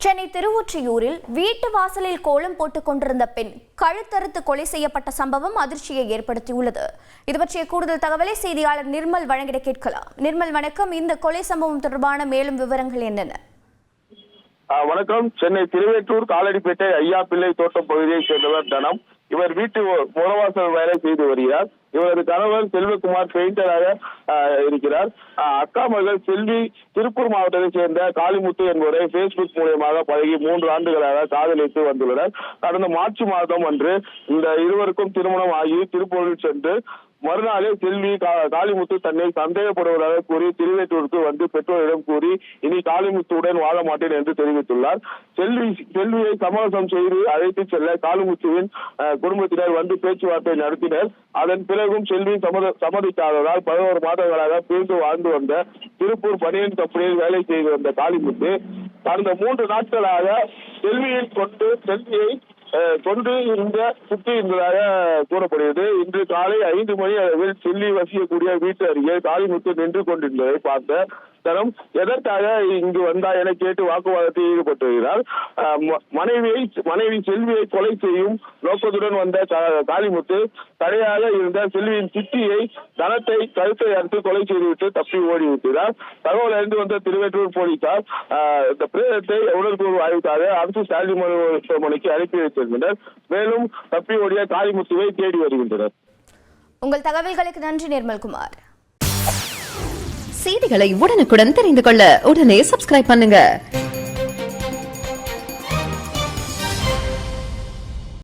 சென்னை திருவொற்றியூரில் வீட்டு வாசலில் கோலம் போட்டுக் கொண்டிருந்த பெண் கழுத்தறுத்து கொலை செய்யப்பட்ட சம்பவம் அதிர்ச்சியை ஏற்படுத்தியுள்ளது. இது பற்றிய கூடுதல் தகவலை செய்தியாளர் நிர்மல் வழங்கிட கேட்கலாம். நிர்மல், வணக்கம். இந்த கொலை சம்பவம் தொடர்பான மேலும் விவரங்கள் என்னென்ன? வணக்கம். சென்னை திருவேற்றூர் காலடிப்பேட்டை ஐயா பிள்ளை தோட்டம் பகுதியைச் சேர்ந்தவர் தனம். இவர் வீட்டு முறவாசல் வேலை செய்து வருகிறார். இவரது கணவர் செல்வகுமார் பெயிண்டராக இருக்கிறார். அக்கா மகள் செல்வி திருப்பூர் மாவட்டத்தைச் சேர்ந்த காளிமுத்து என்பவரை பேஸ்புக் மூலமாக பழகி 3 ஆண்டுகளாக காதலித்து வந்துள்ளனர். கடந்த மார்ச் மாதம் அன்று இந்த இருவருக்கும் திருமணம் ஆகி திருப்பூரில் சென்று மறுநாளே செல்வி காளிமுத்து தன்னை சந்தேகப்படுவதாக கூறி திருவேற்றூருக்கு வந்து பெற்றோரிடம் கூறி இனி காளிமுத்துவுடன் வாழ மாட்டேன் என்று தெரிவித்துள்ளார். செல்வியை சமரசம் செய்து அழைத்து செல்ல காளிமுத்துவின் குடும்பத்தினர் வந்து பேச்சுவார்த்தை நடத்தினர். அதன் பிறகும் செல்வி சம்மதிக்காததால் 11 மாதங்களாக பிரிந்து வாழ்ந்து வந்த திருப்பூர் பனியன் கம்பெனியில் வேலை செய்து வந்த காளிமுத்து கடந்த 3 நாட்களாக செல்வியை கொண்டு சுற்றி இருந்ததாக கூறப்படுகிறது. இன்று காலை 5 மணி அளவில் செல்வி வசிக்கக்கூடிய வீட்டு அருகே காளிமுத்து நின்று கொண்டிருந்ததை பார்த்த தனம் எதற்காக இங்கு வந்தா என கேட்டு வாக்குவாதத்தில் ஈடுபட்டு வருகிறார். மனைவி செல்வியை கொலை செய்யும் நோக்கத்துடன் வந்த காளிமுத்து தடையாக இருந்த செல்வியின் சித்தியை தனத்தை கழுத்தை அறுத்து கொலை செய்துவிட்டு தப்பி ஓடிவிட்டார். தகவல் அறிந்து வந்த திருவேற்றூர் போலீசார் இந்த பிரேதத்தை உடற்கூறு ஆய்வுக்காக அரசு ஸ்டாலின் மருத்துவமனைக்கு அனுப்பி வைத்திருந்தனர். மேலும் தப்பி ஓடிய காளிமுத்துவை தேடி வருகின்றனர். உங்கள் தகவல்களுக்கு நன்றி நிர்மல்குமார். செய்திகளை உடனுக்குடன் தெரிந்து கொள்ள உடனே சப்ஸ்கிரைப் பண்ணுங்க.